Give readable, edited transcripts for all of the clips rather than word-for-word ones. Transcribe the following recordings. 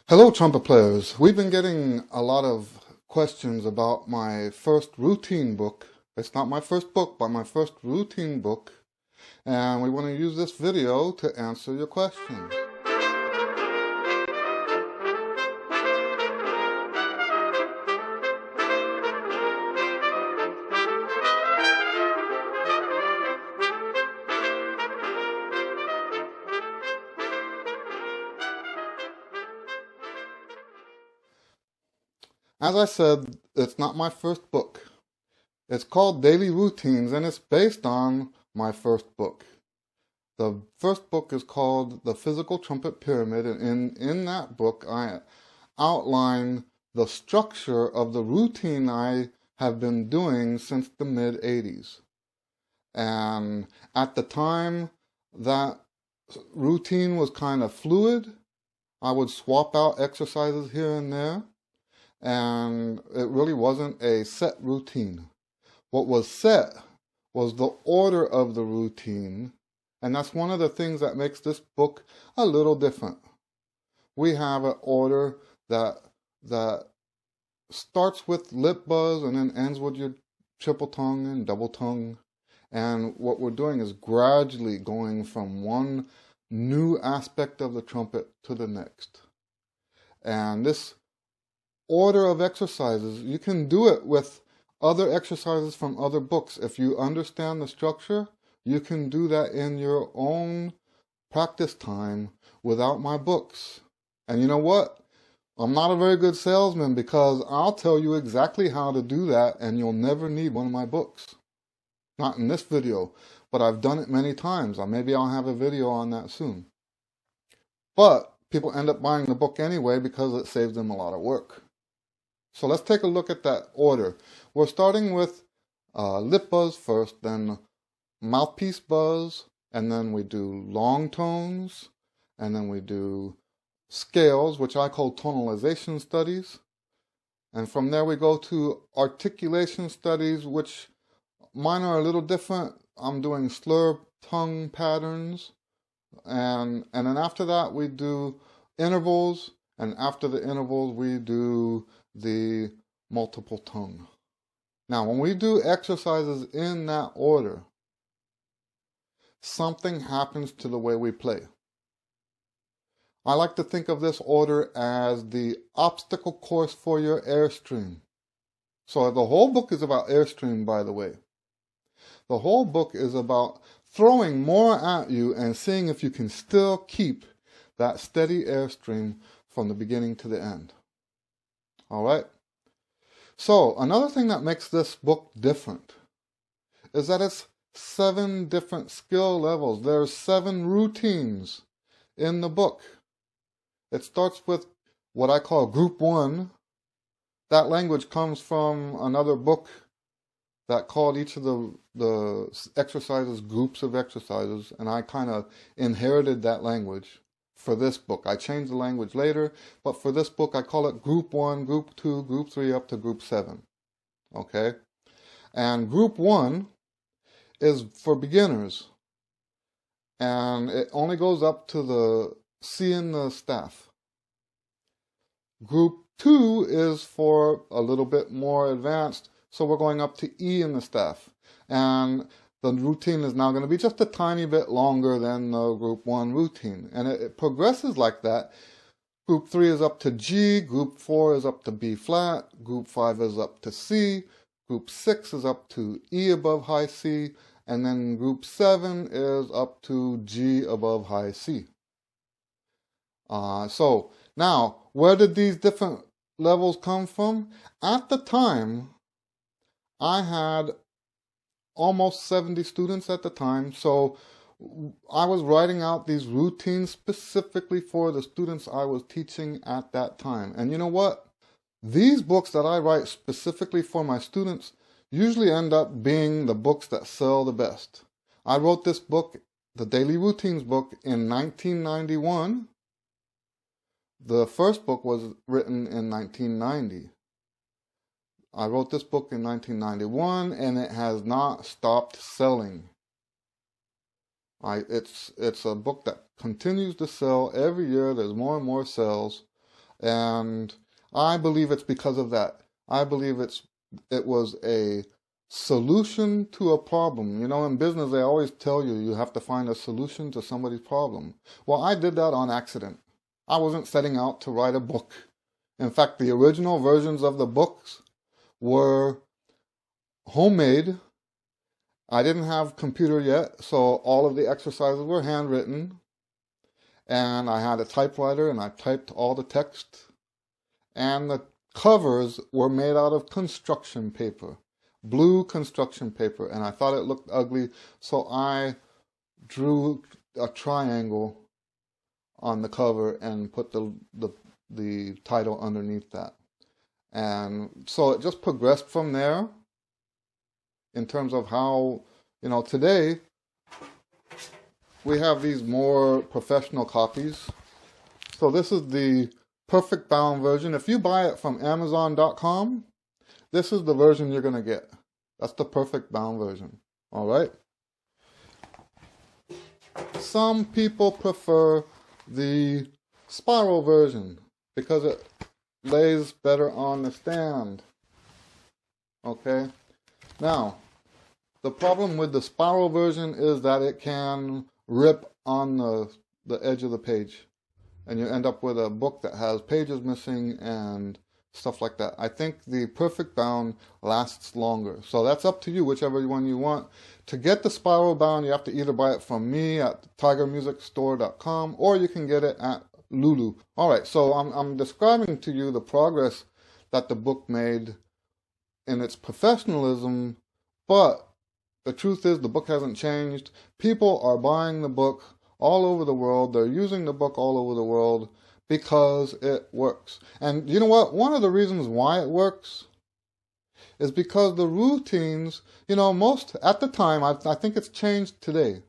Hello, trumpet players. We've been getting a lot of questions about my first routine book. It's not my first book, but my first routine book. And we want to use this video to answer your questions. As I said, it's not my first book. It's called Daily Routines, and it's based on my first book. The first book is called The Physical Trumpet Pyramid, and in that book I outline the structure of the routine I have been doing since the mid-80s. And at the time, that routine was kind of fluid. I would swap out exercises here and there, and it really wasn't a set routine. What was set was the order of the routine, and that's one of the things that makes this book a little different. We have an order that starts with lip buzz and then ends with your triple tongue and double tongue. And what we're doing is gradually going from one new aspect of the trumpet to the next. And this order of exercises, you can do it with other exercises from other books. If you understand the structure, you can do that in your own practice time without my books. And you know what? I'm not a very good salesman because I'll tell you exactly how to do that and you'll never need one of my books. Not in this video, but I've done it many times. Maybe I'll have a video on that soon. But people end up buying the book anyway because it saves them a lot of work. So let's take a look at that order. We're starting with lip buzz first, then mouthpiece buzz, and then we do long tones, and then we do scales, which I call tonalization studies. And from there we go to articulation studies, which mine are a little different. I'm doing slur tongue patterns. And then after that we do intervals, and after the intervals we do the multiple tongue. Now, when we do exercises in that order, something happens to the way we play. I like to think of this order as the obstacle course for your airstream. So the whole book is about airstream, by the way. The whole book is about throwing more at you and seeing if you can still keep that steady airstream from the beginning to the end. All right? So another thing that makes this book different is that it's 7 different skill levels. There's 7 routines in the book. It starts with what I call Group 1. That language comes from another book that called each of the exercises groups of exercises, and I kind of inherited that language for this book. I changed the language later, but for this book I call it Group 1, Group 2, Group 3, up to Group 7. Okay? And Group 1 is for beginners, and it only goes up to the C in the staff. Group 2 is for a little bit more advanced, so we're going up to E in the staff. And the routine is now going to be just a tiny bit longer than the Group 1 routine. And it progresses like that. Group 3 is up to G, Group 4 is up to B flat, Group 5 is up to C, Group 6 is up to E above high C, and then Group 7 is up to G above high C. So now, where did these different levels come from? At the time, I had almost 70 students at the time, so I was writing out these routines specifically for the students I was teaching at that time. And you know what? These books that I write specifically for my students usually end up being the books that sell the best. I wrote this book, the Daily Routines book, in 1991. The first book was written in 1990. I wrote this book in 1991, and it has not stopped selling. It's a book that continues to sell every year. There's more and more sales. And I believe it's because of that. I believe it was a solution to a problem. You know, in business, they always tell you you have to find a solution to somebody's problem. Well, I did that on accident. I wasn't setting out to write a book. In fact, the original versions of the books were homemade. I didn't have computer yet, so all of the exercises were handwritten. And I had a typewriter and I typed all the text. And the covers were made out of construction paper, blue construction paper. And I thought it looked ugly, so I drew a triangle on the cover and put the title underneath that. And so it just progressed from there in terms of how, you know, today we have these more professional copies. So this is the perfect bound version. If you buy it from Amazon.com, this is the version you're going to get. That's the perfect bound version. All right. Some people prefer the spiral version because it lays better on the stand. Okay. Now, the problem with the spiral version is that it can rip on the edge of the page, and you end up with a book that has pages missing and stuff like that. I think the perfect bound lasts longer. So that's up to you, whichever one you want. To get the spiral bound, you have to either buy it from me at tigermusicstore.com, or you can get it at Lulu. All right, so I'm describing to you the progress that the book made in its professionalism, but the truth is the book hasn't changed. People are buying the book all over the world. They're using the book all over the world because it works. And you know what? One of the reasons why it works is because the routines, you know, most, at the time, I think it's changed today,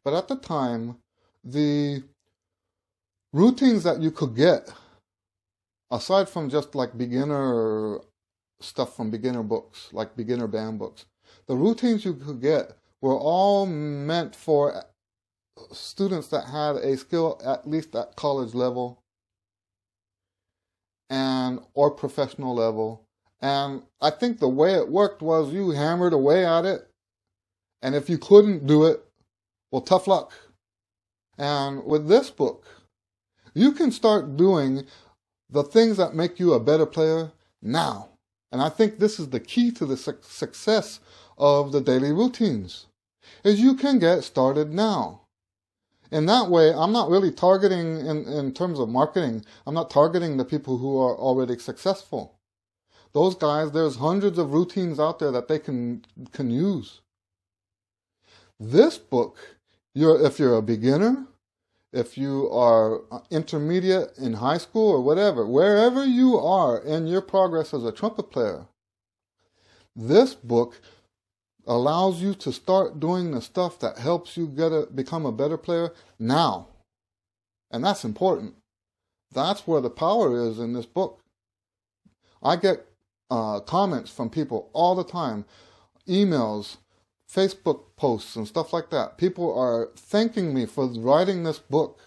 but at the time, the routines that you could get, aside from just like beginner stuff from beginner books, like beginner band books, the routines you could get were all meant for students that had a skill at least at college level and or professional level. And I think the way it worked was you hammered away at it, and if you couldn't do it, well, tough luck. And with this book, you can start doing the things that make you a better player now. And I think this is the key to the success of the daily routines, is you can get started now. In that way, I'm not really targeting, in terms of marketing, I'm not targeting the people who are already successful. Those guys, there's hundreds of routines out there that they can use. This book, if you're a beginner, if you are intermediate in high school or whatever, wherever you are in your progress as a trumpet player, this book allows you to start doing the stuff that helps you become a better player now. And that's important. That's where the power is in this book. I get comments from people all the time, emails, Facebook posts and stuff like that. People are thanking me for writing this book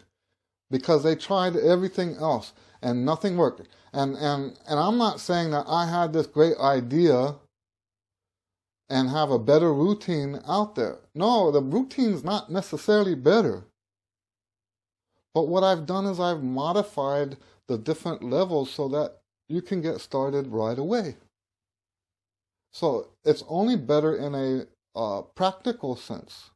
because they tried everything else and nothing worked. And I'm not saying that I had this great idea and have a better routine out there. No, the routine's not necessarily better. But what I've done is I've modified the different levels so that you can get started right away. So it's only better in a practical sense.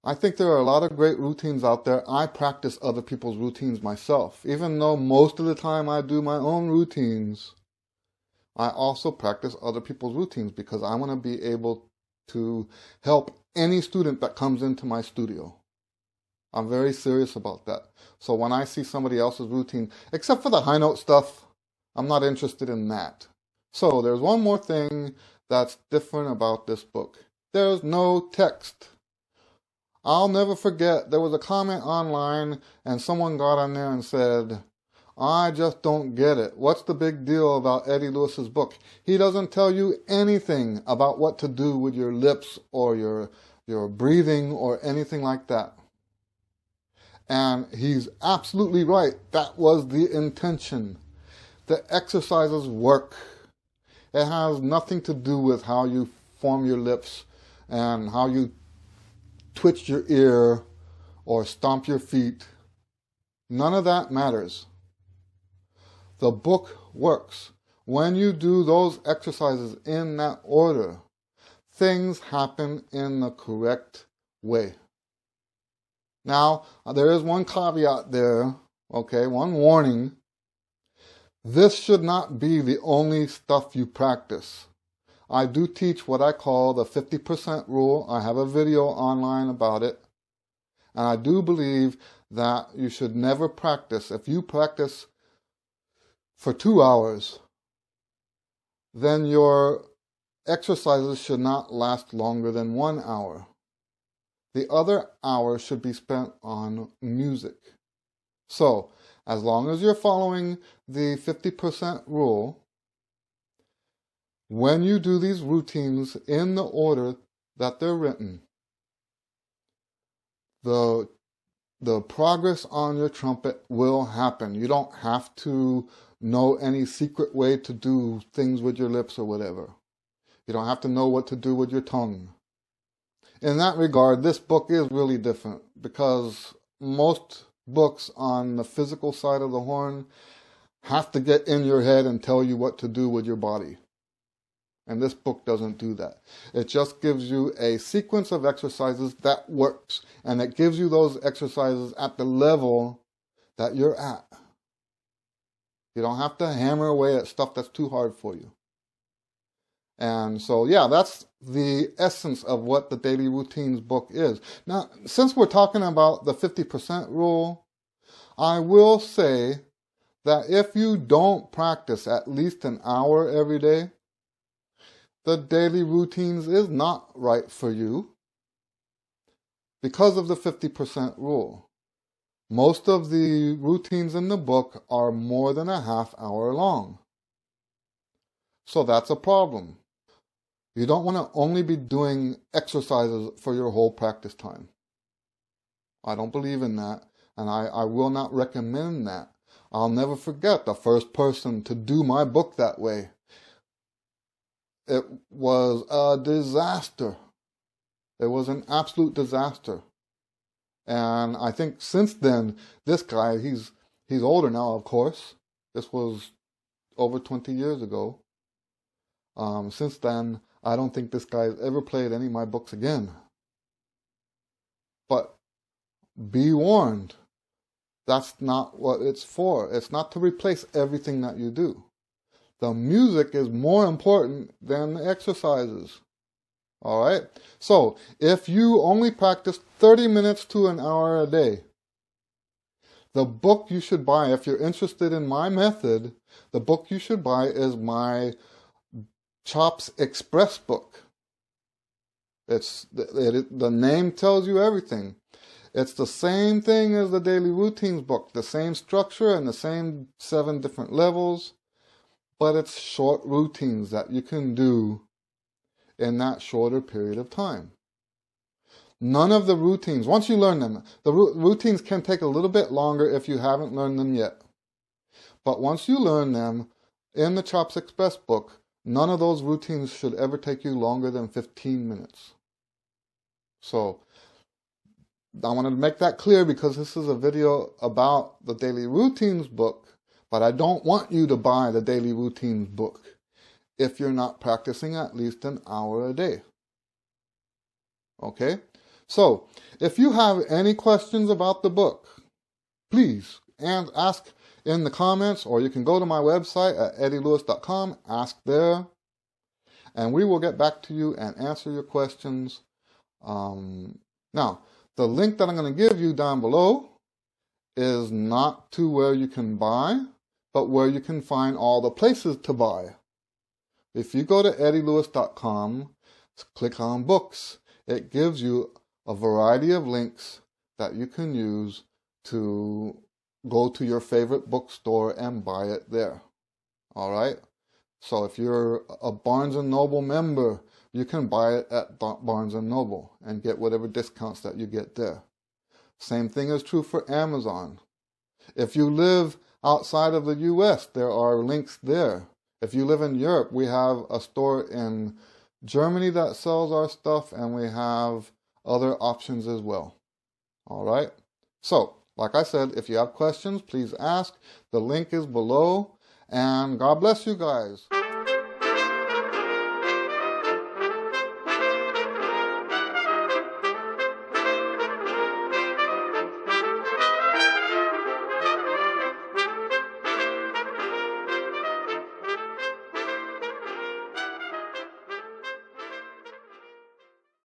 I think there are a lot of great routines out there. I practice other people's routines myself. Even though most of the time I do my own routines, I also practice other people's routines because I want to be able to help any student that comes into my studio. I'm very serious about that. So when I see somebody else's routine, except for the high note stuff, I'm not interested in that. So there's one more thing that's different about this book. There's no text. I'll never forget, there was a comment online and someone got on there and said, I just don't get it. What's the big deal about Eddie Lewis's book? He doesn't tell you anything about what to do with your lips or your breathing or anything like that. And he's absolutely right. That was the intention. The exercises work. It has nothing to do with how you form your lips and how you twitch your ear or stomp your feet. None of that matters. The book works. When you do those exercises in that order, things happen in the correct way. Now, there is one caveat there, okay, one warning. This should not be the only stuff you practice. I do teach what I call the 50% rule. I have a video online about it. And I do believe that you should never practice. If you practice for 2 hours, then your exercises should not last longer than 1 hour. The other hour should be spent on music. So, as long as you're following the 50% rule, when you do these routines in the order that they're written, the progress on your trumpet will happen. You don't have to know any secret way to do things with your lips or whatever. You don't have to know what to do with your tongue. In that regard, this book is really different because most books on the physical side of the horn have to get in your head and tell you what to do with your body. And this book doesn't do that. It just gives you a sequence of exercises that works. And it gives you those exercises at the level that you're at. You don't have to hammer away at stuff that's too hard for you. And so, yeah, that's the essence of what the Daily Routines book is. Now, since we're talking about the 50% rule, I will say that if you don't practice at least an hour every day, the Daily Routines is not right for you because of the 50% rule. Most of the routines in the book are more than a half hour long. So that's a problem. You don't want to only be doing exercises for your whole practice time. I don't believe in that, and I will not recommend that. I'll never forget the first person to do my book that way. It was a disaster. It was an absolute disaster. And I think since then, this guy, he's older now, of course. This was over 20 years ago. Since then, I don't think this guy's ever played any of my books again. But be warned, that's not what it's for. It's not to replace everything that you do. The music is more important than the exercises. All right? So, if you only practice 30 minutes to an hour a day, the book you should buy, if you're interested in my method, the book you should buy is my Chops Express book. The name tells you everything. It's the same thing as the Daily Routines book, the same structure and the same 7 different levels, but it's short routines that you can do in that shorter period of time. None of the routines, once you learn them, the routines can take a little bit longer if you haven't learned them yet. But once you learn them in the Chops Express book, none of those routines should ever take you longer than 15 minutes. So, I wanted to make that clear because this is a video about the Daily Routines book, but I don't want you to buy the Daily Routines book if you're not practicing at least an hour a day. Okay? So, if you have any questions about the book, please ask in the comments, or you can go to my website at eddielewis.com, ask there, and we will get back to you and answer your questions. Now, the link that I'm going to give you down below is not to where you can buy, but where you can find all the places to buy. If you go to eddielewis.com, click on books, it gives you a variety of links that you can use to go to your favorite bookstore and buy it there. All right? So if you're a Barnes & Noble member, you can buy it at Barnes & Noble and get whatever discounts that you get there. Same thing is true for Amazon. If you live outside of the US, there are links there. If you live in Europe, we have a store in Germany that sells our stuff, and we have other options as well. All right. So, like I said, if you have questions, please ask. The link is below, and God bless you guys.